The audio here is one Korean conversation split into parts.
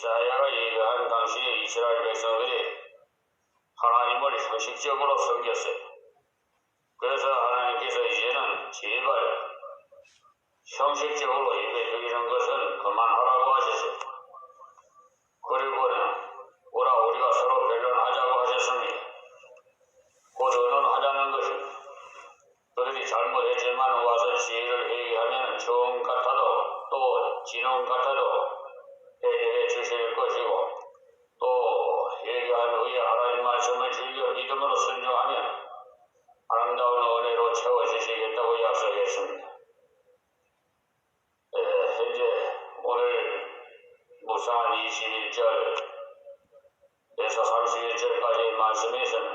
이사야가 예배한 당시에 이스라엘 백성들이 하나님을 형식적으로 섬겼어요. 그래서 하나님께서 이제는 제발 형식적으로 예배 드리는 것은 그만하라고 하셨어요. 그리고는 오라 우리가 서로 변론하자고 하셨습니다. 곧 의논하자는 것입니다. 그들이 잘못했지만 와서 지혜를 회개하면 정 같아도 또 진홍 같아도 해결해 주실 것이고, 또 회개한 후에 하나님 말씀을 즐겨 믿음으로 순종하면 아름다운 은혜로 채워주시겠다고 약속했습니다. 현재 오늘 묵상한 21절에서 31절까지의 말씀에서는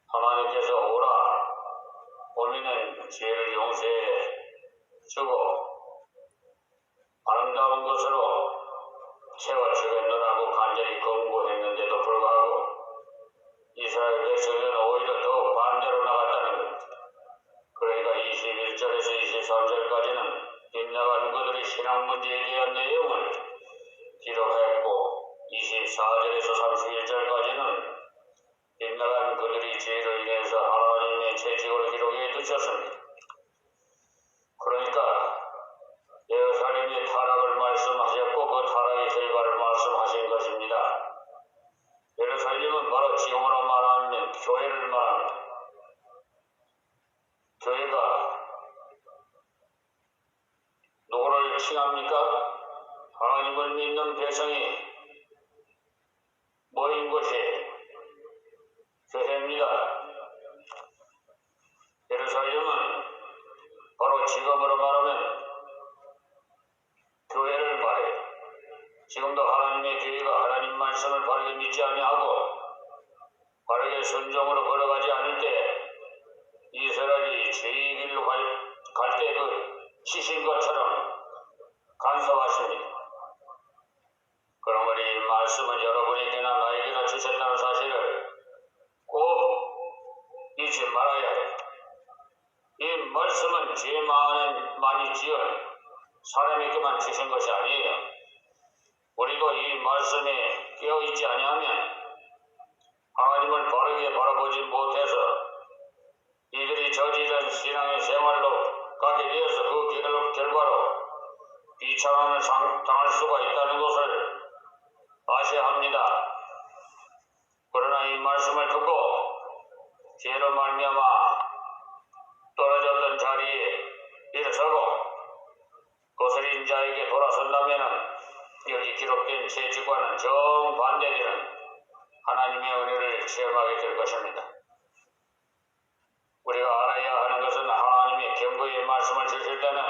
하나님께서 오라 우리는 죄를 용서해 주고 아름다운 것으로 채워주겠노라고 간절히 권고했는데도 불구하고 이스라엘 백성은 오히려 더 반대로 나갔다는 겁니다. 그러니까 21절에서 23절까지는 빗나간 그들의 신앙 문제에 대한 내용을 기록했고, 24절에서 31절까지는 빗나간 그들의 죄로 인해서 하나님의 채찍을 기록해 두셨습니다. 그러니까 예루살렘의 타락을 말씀하셨고 그 타락의 결과를 말씀하신 것입니다. 예루살렘은 바로 지금으로 말하면 교회를 말합니다. 교회가 누구를 칭합니까? 하나님을 믿는 백성이 모인 곳이 교회입니다. 예루살렘은 바로 지금으로 말하면 교회를 말해요. 지금도 하나님의 교회가 하나님 말씀을 바르게 믿지 아니하고 바르게 순종으로 걸어가지 않을 때 이스라엘이 죄의 길로 갈 때 그 치신 것처럼 간섭하십니다. 그러므로 이 말씀은 여러분에게나 나에게나 주셨다는 사실을 꼭 잊지 말아야 해요. 이 말씀은 죄 많이 지은 사람에게만 주신 것이 아니에요. 우리도 이 말씀에 깨어있지 아니하면 하나님을 바르게 바라보지 못해서 이들이 저지른 신앙의 생활로 가게 되어서 그 결과로 비참함을 당할 수가 있다는 것을 아셔야 합니다. 그러나 이 말씀을 듣고 죄로 말미암아 떨어졌던 자리에 일어서고 거스린 자에게 돌아선다면 여기 기록된 채찍과는 정반대되는 하나님의 은혜를 체험하게 될 것입니다. 우리가 알아야 하는 것은 하나님의 경고의 말씀을 주실 때는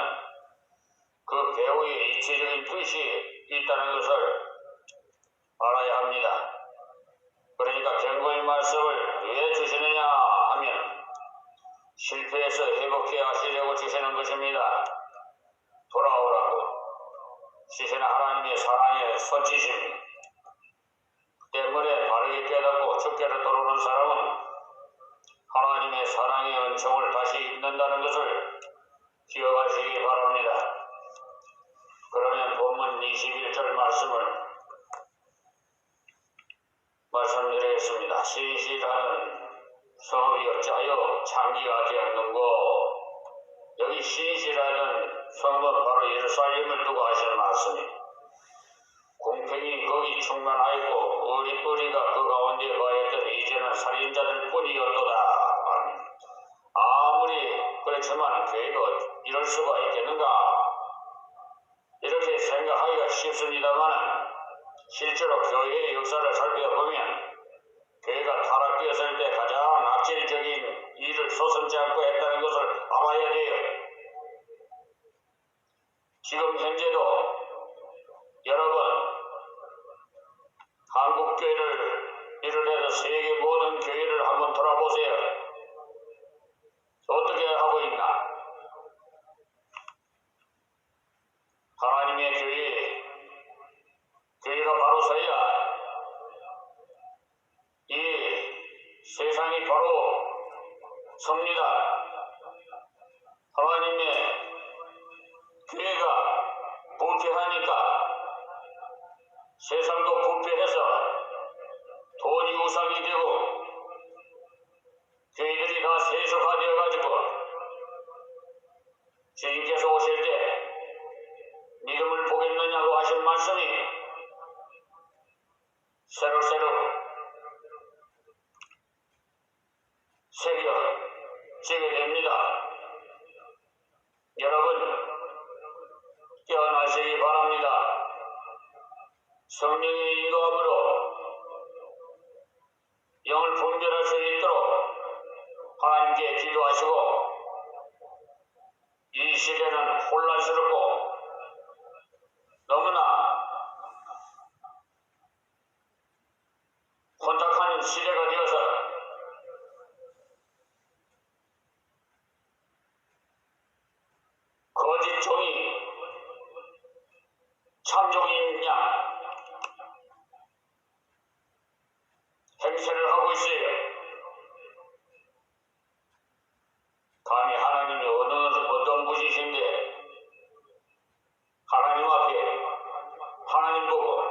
그 배후에 이체적인 뜻이 있다는 것을 알아야 합니다. 그러니까 경고의 말씀을 왜 주시느냐 하면 실패해서 회복해 하시려고 주시는 것입니다. 돌아오라고. 시신은 하나님의 사랑의 손짓입니다. 때문에 바르게 깨닫고 주께로 돌아오는 사람은 하나님의 사랑의 은총을 다시 입는다는 것을 기억하시기 바랍니다. 그러면 본문 21절 말씀을 말씀드리겠습니다. 신실하는 성읍이 어찌하여 창기가 되었는고. 여기 신실하는 성읍은 바로 예루살렘을 두고 하시는 말씀입니다. 공평이 거기 충만하였고 의리가 그 가운데 거하였더니 이제는 살인자들 뿐이었도다. 아무리 그렇지만 교회가 이럴 수가 있겠는가? 이렇게 생각하기가 쉽습니다만 실제로 교회의 역사를 살펴보면 교회가 타락되었을 때 가장 악질적인 일을 서슴지 않고 했다는 것을 알아야 돼요. 지금 현재도 여러분 한국 교회를 비롯해서 세계 모든 교회를 한번 돌아보세요. 어떻게 하고 있나? 하나님의 교회가 바로 서야 이 세상이 바로 섭니다. 하나님의 교회가 부패하니까 세상도 부패해서 돈이 우상이 되고 교회들이 다 세속화되어가지고 주님께서 오실 때 믿음을 보겠느냐고 하신 말씀이 새록새록 새겨지게 됩니다. 여러분 깨어나시기 바랍니다. 성령의 인도함으로 영을 분별할 수 있도록 하나님께 기도하시고, 이 시대는 혼란스럽고 너무나 혼탁한 시대가 되어서 거짓 종이 참종인 양 행세를 하고 있어요. 감히 하나님이 어떤 분이신데 하나님 앞에 하나님 보고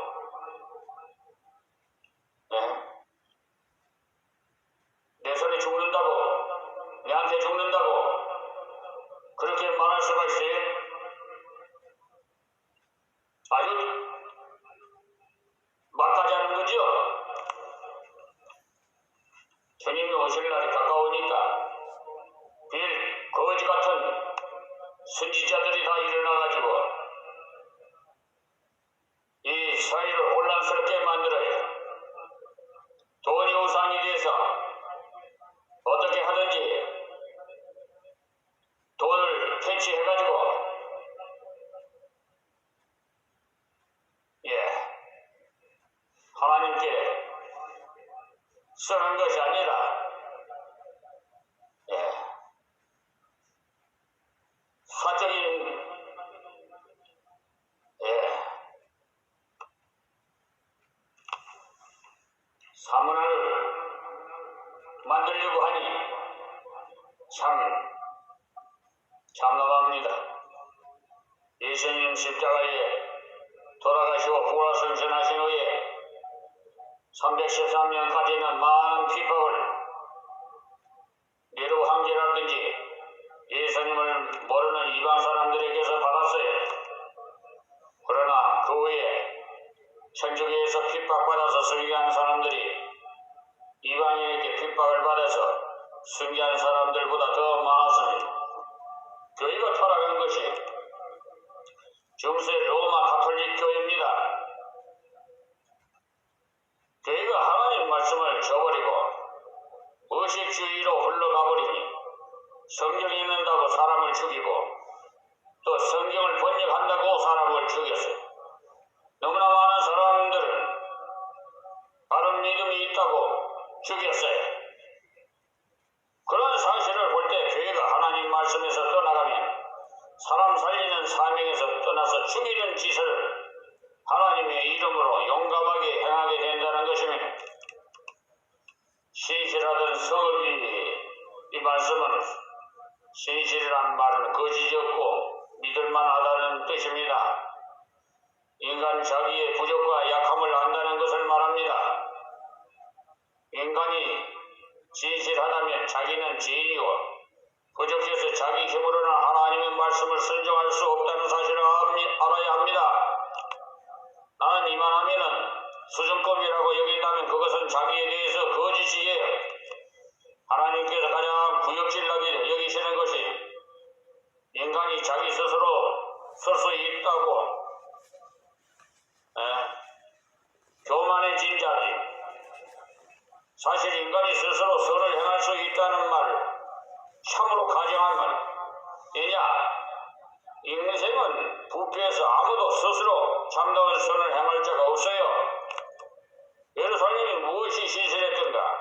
내 손에 죽는다고, 내한테 죽는다고 그렇게 말할 수가 있어요? 아주 막가지 하는 거죠. 주님이 오실 날이 가까우니까 빌 거지 같은 선지자들이 다 일어나가지고 이 사회를 혼란스럽게 만들어요. 돈이 우상이 돼서 어떻게 하든지 돈을 캐치해가지고 하나님께 쓰는 것이 아니라 사적인 사문화를 만들려고 하니 참 참담합니다. 예수님 십자가에 돌아가시고 부활승천하신 후에 313년까지는 많은 핍박을 네로 황제라든지 예수님을 모르는 이방 사람들에게서 받았어요. 그러나 그 후에 천주교에서 핍박받아서 순교한 사람들이 이방인에게 핍박을 받아서 순교한 사람들보다 더 많았습니다. 교회가 타락한 것이 중세 로마 가톨릭 교회입니다. 교회가 하나님 말씀을 저버리고 의식주의로 흘러가버리니 성경이 있는다고 사람을 죽이고 또 성경을 번역한다고 사람을 죽였어요. 너무나 많은 사람들은 바른 믿음이 있다고 죽였어요. 그런 사실을 볼 때 교회가 하나님 말씀에서 떠나가면 사람 살리는 사명에서 떠나서 죽이는 짓을 하나님의 이름으로 용감하게 행하게 된다는 것입니다. 신실하던 성읍이 이 말씀은 신실이란 말은 거짓이 없고 믿을만하다는 뜻입니다. 인간 자기의 부족과 약함을 안다는 것을 말합니다. 인간이 진실하다면 자기는 죄인이고 부족해서 자기 힘으로는 하나님의 말씀을 순종할 수 없다는 사실을 알아야 합니다. 나는 이만하면은 수준급이라고 여긴다면 그것은 자기에 대해서 거짓이에요. 하나님께서 가장 구역질나게 여기시는 것이 인간이 자기 스스로 설 수 있다고 교만해진 자들. 사실 인간이 스스로 선을 행할 수 있다는 말을 참으로 가정한 말. 왜냐? 인생은 부패해서 아무도 스스로 참다운 선을 행할 자가 없어요. 예루살렘이 무엇이 신실했던가?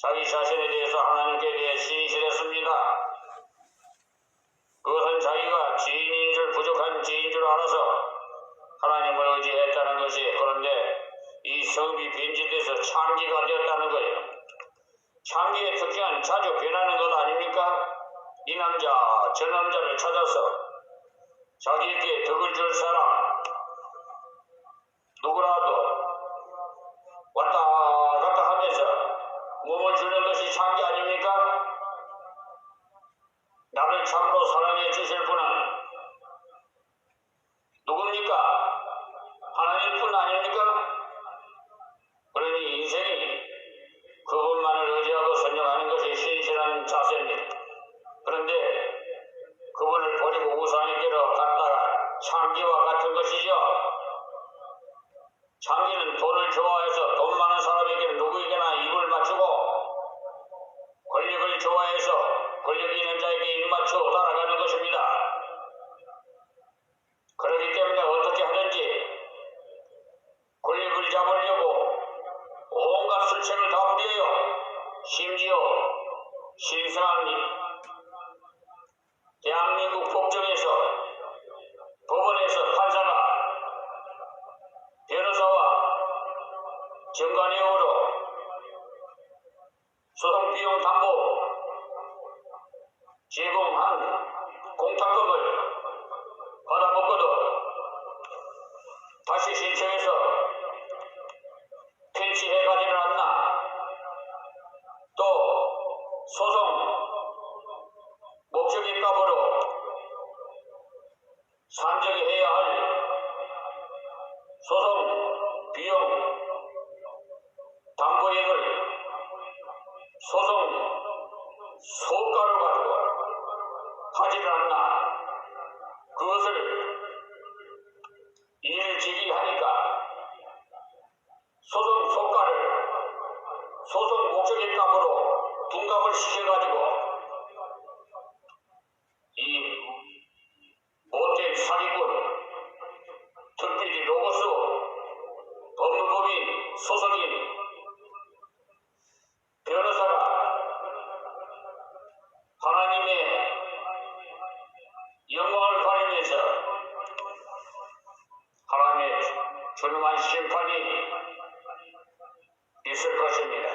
자기 자신에 대해서 하나님께 대해 신실했습니다. 그것은 자기가 죄인인 줄 부족한 죄인 줄 알아서 하나님을 의지했다는 것이, 그런데 이 성이 변질돼서 창기가 되었다는 거예요. 창기의 특징은 자주 변하는 것 아닙니까? 이 남자 저 남자를 찾아서 자기에게 덕을 줄 사람 누구라 장기는 돈을 좋아해서 돈 많은 사람에게는 누구에게나 입을 맞추고 권력을 좋아해서 권력 있는 자에게 입 맞추어 따라가는 것입니다. 그렇기 때문에 어떻게 하든지 권력을 잡으려고 온갖 술책을 다 부려요. 심지어 신성한 대한민국 법정에서 법원에서 판사가 변호사와 정관예우로 소송비용 담보 제공한 공탁금을 받아먹고도 다시 신청해서 펜치해가지는 않나. 또 소송 목적의 값으로 산정해야 할 소송 비용 담보액을 소송 소가를 가지고 하지를 않나. 그것을 일일제기 하니까 소송 소가를 소송 목적의 값으로 둔갑을 시켜가지고 이 못된 사기꾼, 특별히 로고스, 법무법인, 소속인, 변호사가 하나님의 영광을 가리면서 하나님의 준엄한 심판이 있을 것입니다.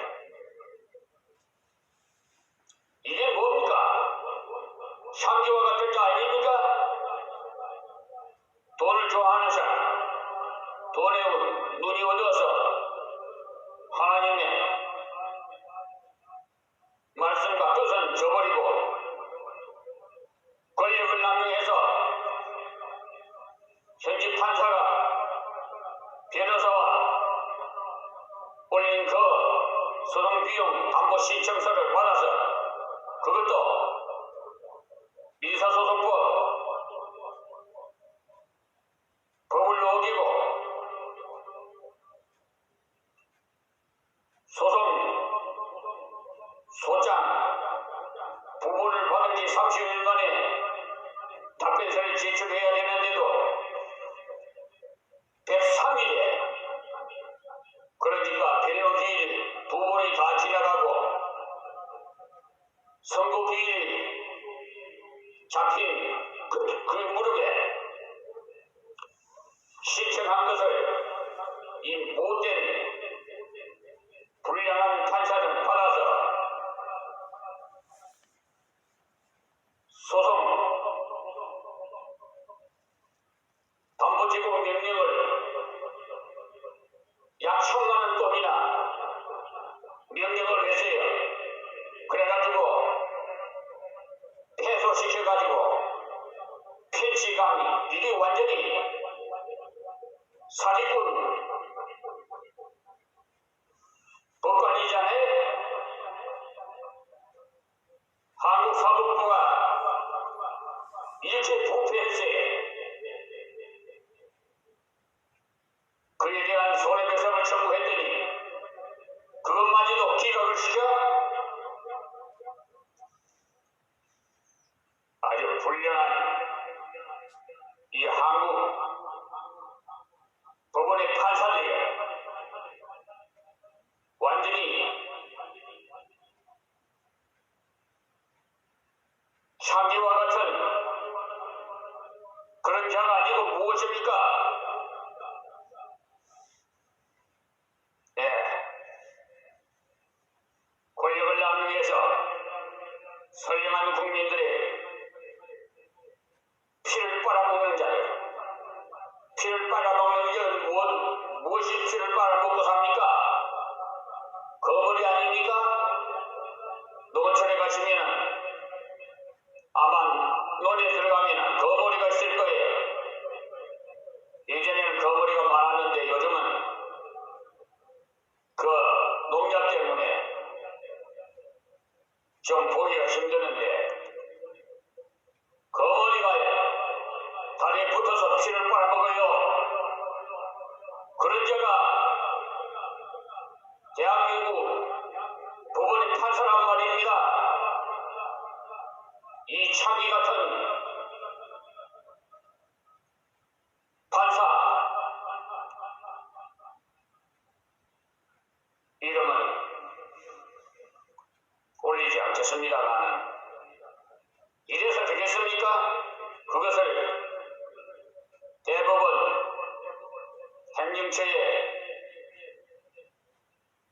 이게 뭡니까? 상기와 같은 자 아닙니까? 돈을 좋아하는 사람, 돈에 눈이 어두워서 하나님의 말씀과 뜻은 저버리고 권력을 남용해서 현직 판사가 변호사와 올린 그 소송비용 담보 신청서를 받아서 그것도 민사소송법 법을 어기고 소송 소장 부분을 받은 지 30일 만에 답변서를 제출해야 되는데도 103일에 그러니까 변론기일 2번이 다 지나가고 선고기일 잡힌 그 무렵에 신청한 것을 이 못된 불량한 판사는 받아서 소송 담보 제공 명령을 약 1,000만 원 돈이나 명령을 했어요. 그래가지고 패소시켜가지고 펜치강이 이게 완전히 사기꾼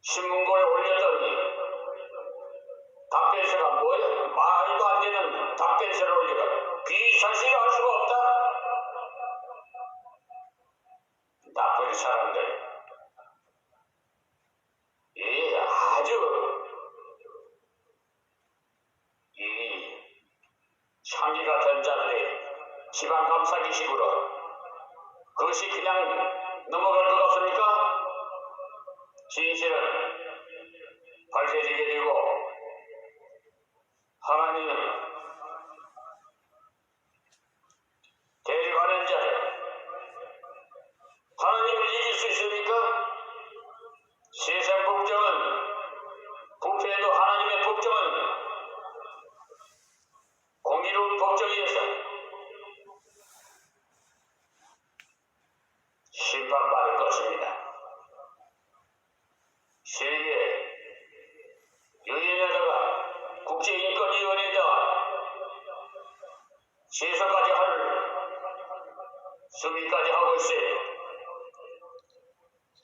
신문고에 올렸더니 답변서가 뭐야? 말도 안 되는 답변서를 올리고 비사실을 할 수가 없다? 나쁜 사람들. 이 아주 이 창기 같은 자들의 지방 감싸기식으로 그것이 그냥 넘어갈 것 같습니까? 진실은 밝혀지게 되고 하나님은 대적하는 자를 하나님을 이길 수 있습니까? 세상 법정은 부패해도 하나님의 법정은 공의로운 법정이어서 심판받을 것입니다. 세계 유엔에다가 국제인권위원회에다가 제소까지 할 수비까지 하고 있어요.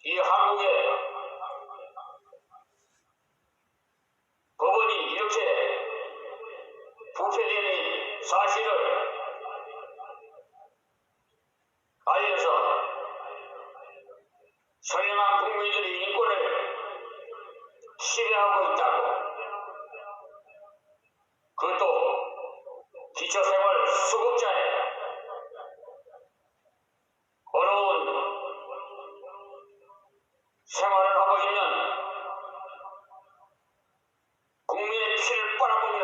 이 한국의 법원이 이렇게 부패되는 사실을 알려서 선량한 국민들의 인권을 실현하고 있다고, 그것도 기초생활 수급자에 어려운 생활을 하고 있는 국민의 피를 빨아먹는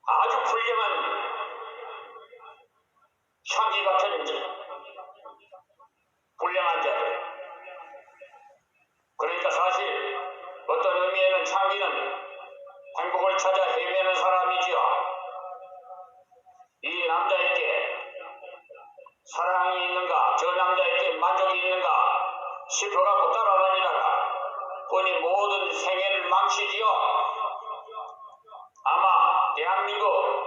아주 훌륭한 창기 같은 훌륭한 자들. 그러니까 사실 어떤 의미에는 창기는 행복을 찾아 헤매는 사람이지요. 이 남자에게 사랑이 있는가, 저 남자에게 만족이 있는가 싶어갖고 따라다니다가 보니 모든 생애를 망치지요. 아마 대한민국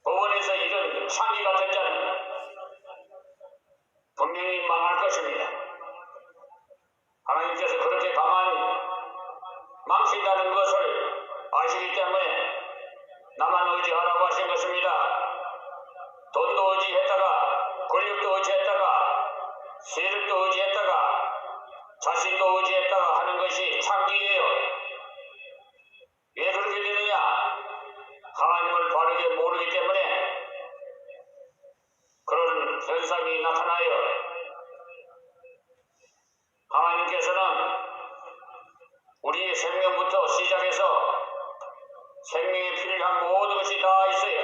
법원에서 이런 창기 같은 자는 분명히 망할 것입니다. 하나님께서 그렇게 가만히 망친다는 것을 아시기 때문에 나만 의지하라고 하신 것입니다. 돈도 의지했다가, 권력도 의지했다가, 세력도 의지했다가, 자신도 의지했다가 하는 것이 창기예요. 왜 그렇게 되느냐? 하나님을 바르게 모르기 때문에 그런 현상이 나타나요. 하나님께서는 우리의 생명부터 시작해서 생명에 필요한 모든 것이 다 있어요.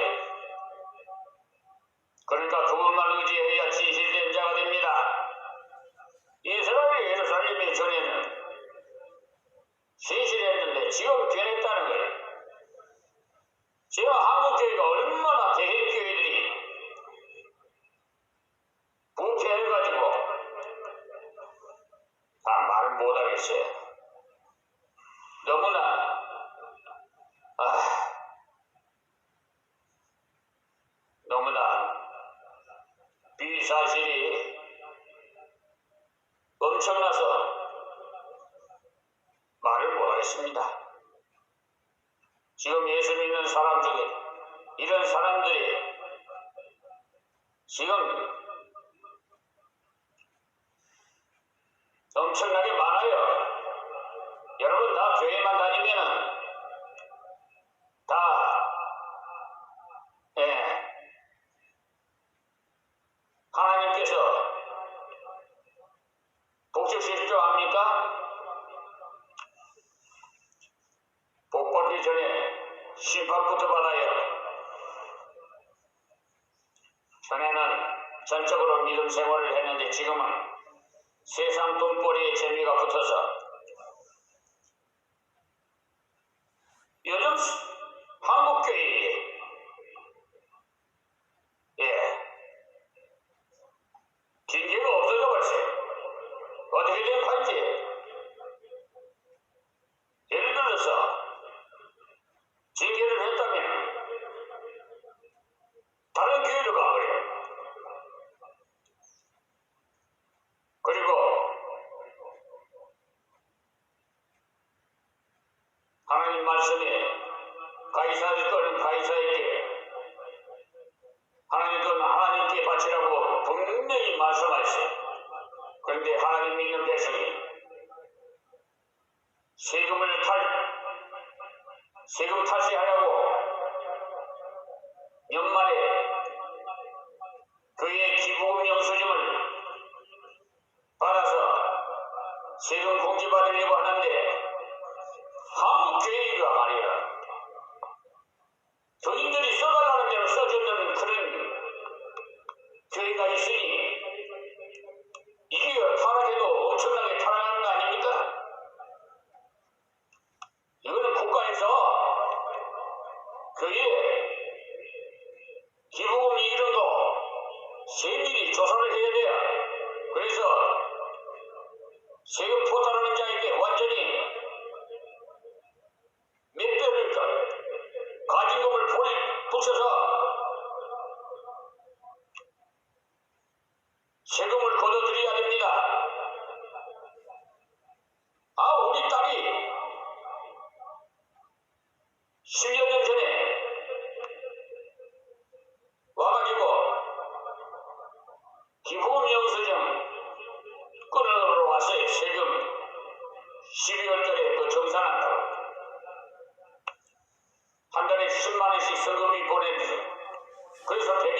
그러니까 그것만 의지해야 진실된 자가 됩니다. 이스라엘이 예루살렘에 전에는 신실했는데 지금 변했다는 거예요. 지금 한국교회가 얼마나 대형교회들이 부패해가지고 말을 못하겠어요. 너무나 너무나 비사실이 엄청나서 말을 못하겠습니다. 지금 예수 믿는 사람 중에 이런 사람들이 지금 엄청나게 많아요. 여러분 다 교회만 다니면은 다 하나님께서 복주실 줄 압니까? 복 받기 전에 심판부터 받아요. 전에는 전적으로 믿음 생활을 했는데 지금은 세상 돈벌이에 재미가 붙어서 요즘 한국교회에 징계가 없어져 버렸어요. 어떻게 된 건지 예를 들어서 징계를 했다면 다른 교회로 가버려요.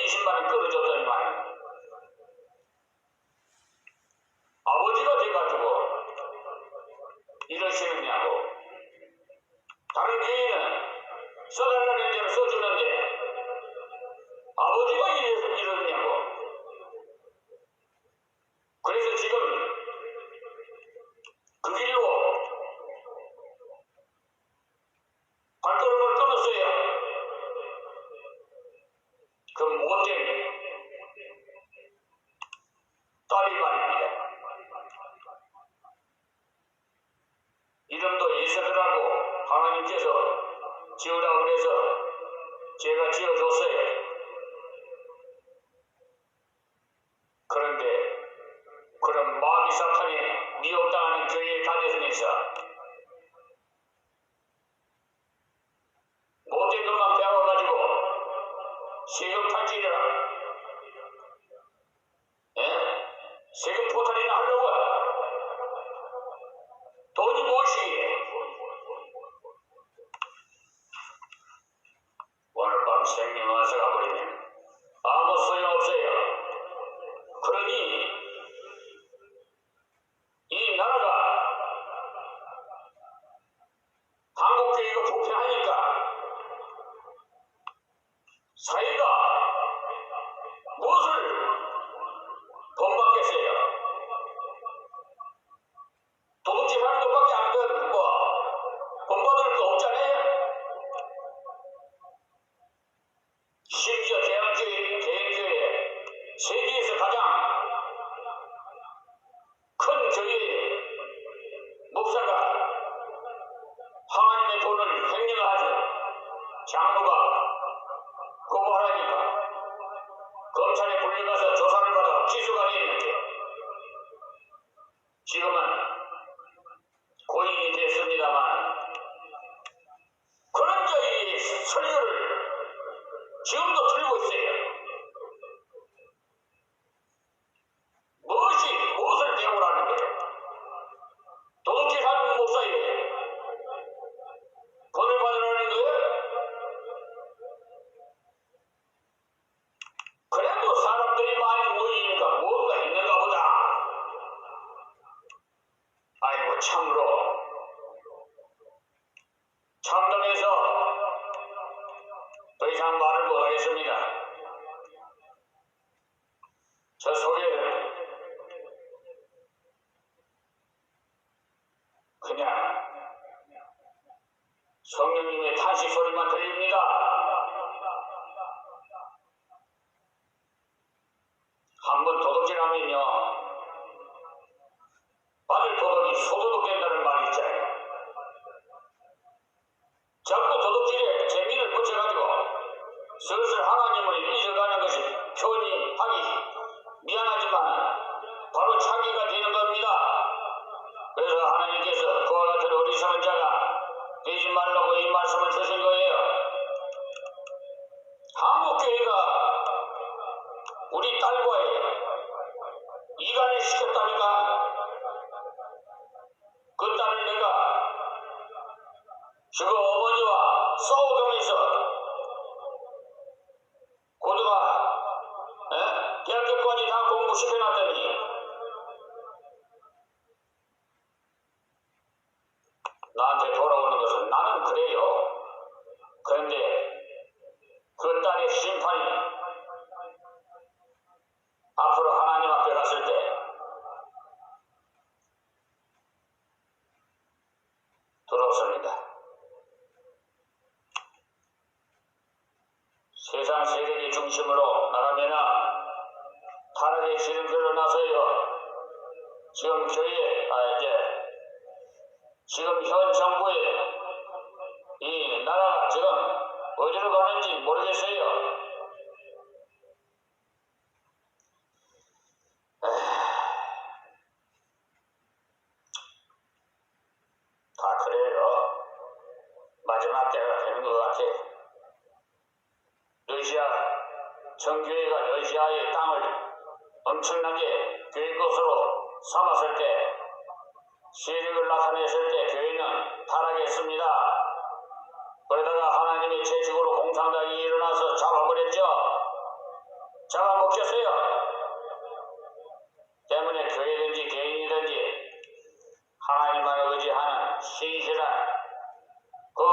20만 원 끌어줬더니만 아버지가 돼가지고 이러시느냐고. 다른 교회는 써달라는 대로 써주는데 아버지가 이러느냐고. 그래서 지금 그 길로 발걸음을 끊었어요. 그 못된 딸이 말입니다. 이름도 이세드라고 하나님께서 지으라고 그래서 제가 지어줬어요. 그런데 그런 마귀 사탄에 미혹당하는 교회에 다니면서 못된 것만 배워가지고 세금 탈취를 세금 포탈이나 하려고 돈이 무엇이기에 오늘 밤 생명 와서 가버리면 아무 소용없어요. 그러니 이 나라가 한국교회가 부패하니까 사회가 무엇을 본받겠어요? 도둑질하는 것밖에 안 되는 본받을 거 없잖아요. 심지어 대형교회 세계에서 가장 큰 교회 목사가 하나님의 돈을 횡령하죠. 장로가 고발하니까 검찰에 불려가서 조사를 받아 기소가 되는데 지금은 고인이 됐습니다만 그런 자의 설교를 지금도 들고 있어요. 무엇을 배우라는 거예요? 도둑질하는 목사에 돈을 받으라는 거예요? 그래도 사람들이 많이 모이니까 뭔가 있는가 보다. 아이고 참으로 참담해서 더 이상 말을 못하겠습니다. 저 소개는 그냥 성령님의 탄식 소리만 들립니다. 한번 도둑질하면요 받을 도둑이 소도둑 된다는 말이 있잖아요. 자꾸 도둑질에 재미를 붙여가지고 슬슬 하나님을 잊어가는 것이 표현이 하기 미안하지만 바로 차기가 되는 겁니다. 그래서 하나님께서 그와 같은 어리석은 자가 되지 말라고 이 말씀을 주신 거예요. 한국교회가 우리 딸과의 이간을 시켰다니까. 그 딸을 내가 지금 어머니와 싸워가면서 대학교까지 다 공부시켜놨더니 나한테 돌아오는 것은 나는 그래요. 그런데 그 딸의 심판이 앞으로 하나님 앞에 갔을 때 두렵습니다. 세상 세력의 중심으로 나가면은 타락의 지름길로 나서요. 지금 교회, 지금 현 정부의 이 나라가 지금 어디로 가는지 모르겠어요. 다 그래요. 마지막 때가 되는 것 같아. 러시아 정교회가 러시아의 땅을 엄청나게 교회 것으로 삼았을 때, 세력을 나타냈을 때 교회는 타락했습니다. 그러다가 하나님의 채찍으로 공산당이 일어나서 잡아버렸죠. 잡아먹혔어요. 때문에 교회든지 개인이든지 하나님만 의지하는 신실한 그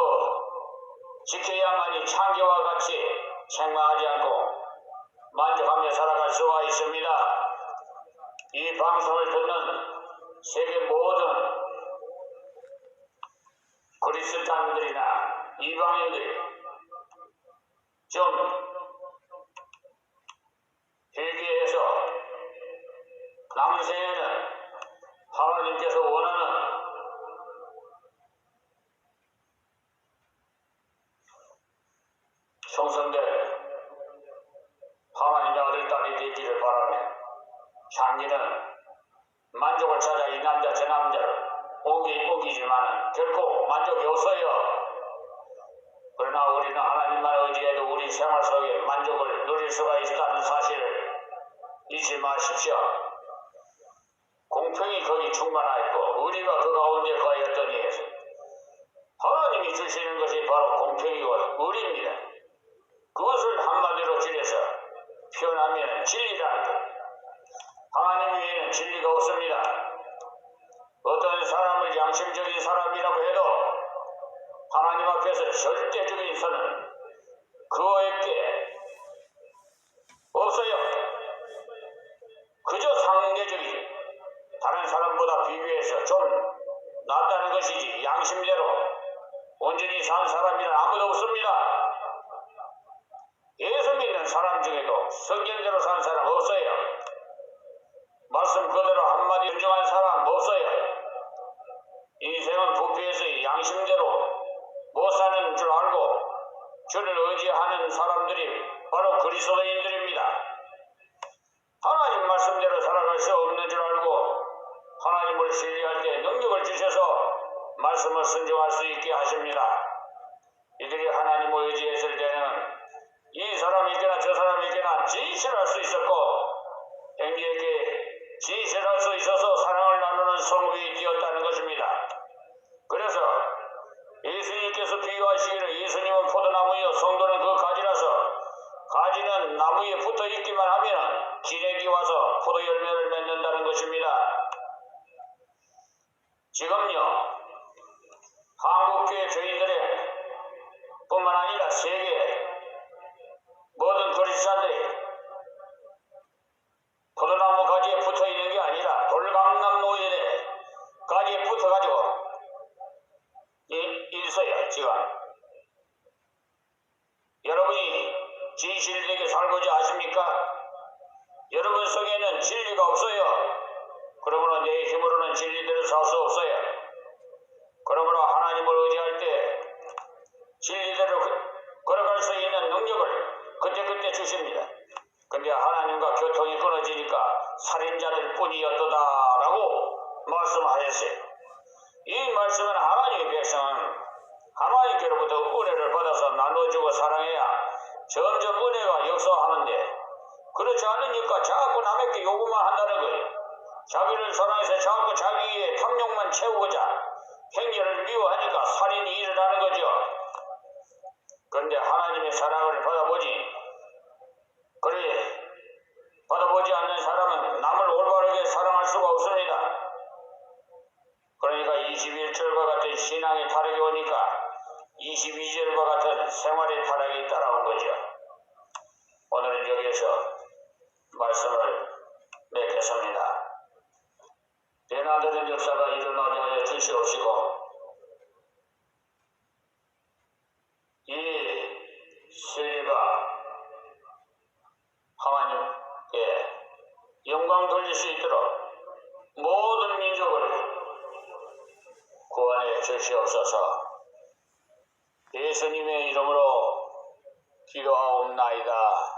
지켜야만이 창조와 같이 책망하지 않고 만족하며 살아갈 수가 있습니다. 이 방송을 듣는 세계 모든 그리스도인들이나 이방인들이 좀 회개해서 남은 생에는 하나님께서 원하는 성성될 하나님의 아들 딸이 되기를 바라며 장기는 만족을 찾아 이 남자 저 남자를 옮기지만 결코 만족이 없어요. 그러나 우리는 하나님만 의지해도 우리 생활 속에 만족을 누릴 수가 있다는 사실을 잊지 마십시오. 공평이 거기 충만하였고 우리가 그 가운데 거하였더니 하나님이 주시는 것이 바로 공평이고 의리입니다. 그것을 한마디로 줄여서 표현하면 진리라는 것. 하나님 위에는 진리가 없습니다. 어떤 사람을 양심적인 사람이라고 해도 하나님 앞에서 절대적인 선은 그에게 없어요. 그저 상대적인 다른 사람보다 비교해서 좀 낫다는 것이지 양심대로 온전히 산 사람이란 아무도 없습니다. 예수 믿는 사람 중에도 성경대로 산 사람 없어요. 말씀 그대로 한마디 순종한 사람 없어요. 인생은 부패해서 양심대로 못 사는 줄 알고 주를 의지하는 사람들이 바로 그리스도인들입니다. 하나님 말씀대로 살아갈 수 없는 줄 알고 하나님을 신뢰할 때 능력을 주셔서 말씀을 순종할 수 있게 하십니다. 이들이 하나님을 의지했을 때는 이 사람에게나 저 사람에게나 진실할 수 있었고 행위에게 진실할 수 있어서 사랑을 나누는 성읍이 되었다는 것입니다. 그래서 예수님께서 비유하시기를 예수님은 포도나무이요 성도는 그 가지라서 가지는 나무에 붙어 있기만 하면 기레기 와서 포도 열매를 맺는다는 것입니다. 지금요 한국교회 교인들의 뿐만 아니라 세계 모든 그리스도인들이 포도나무 가지에 붙어 있는 게 아니라 돌감나무에 가지에 붙어가지고 있어요. 지금 여러분이 진실되게 살고자 하십니까? 여러분 속에는 진리가 없어요. 그러므로 내 힘으로는 진리대로 살 수 없어요. 그러므로 하나님을 의지할 때 진리대로 걸어갈 수 있는 능력을 그때그때 주십니다. 근데 하나님과 교통이 끊어지니까 살인자들 뿐이었다라고 말씀하셨어요. 이 말씀은 하나님의 백성은 하나님께로부터 은혜를 받아서 나눠주고 사랑해야 점점 은혜가 역사하는데 그렇지 않으니까 자꾸 남에게 요구만 한다는 거예요. 자기를 사랑해서 자꾸 자기의 탐욕만 채우고자 행위를 미워하니까 살인이 일어나는 거죠. 그런데 하나님의 사랑을 받아보지 그래 받아보지 않는 사람은 남을 올바르게 사랑할 수가 없습니다. 그러니까 21절과 같은 신앙의 타락이 오니까 22절과 같은 생활의 타락이 따라온 거죠. 오늘은 여기에서 말씀을 맺겠습니다. 변화되는 역사가 일어나게 하여 주시옵시고 이 세계가 하나님께 영광 돌릴 수 있도록 모든 민족을 구원해 주시옵소서. 예수님의 이름으로 기도하옵나이다.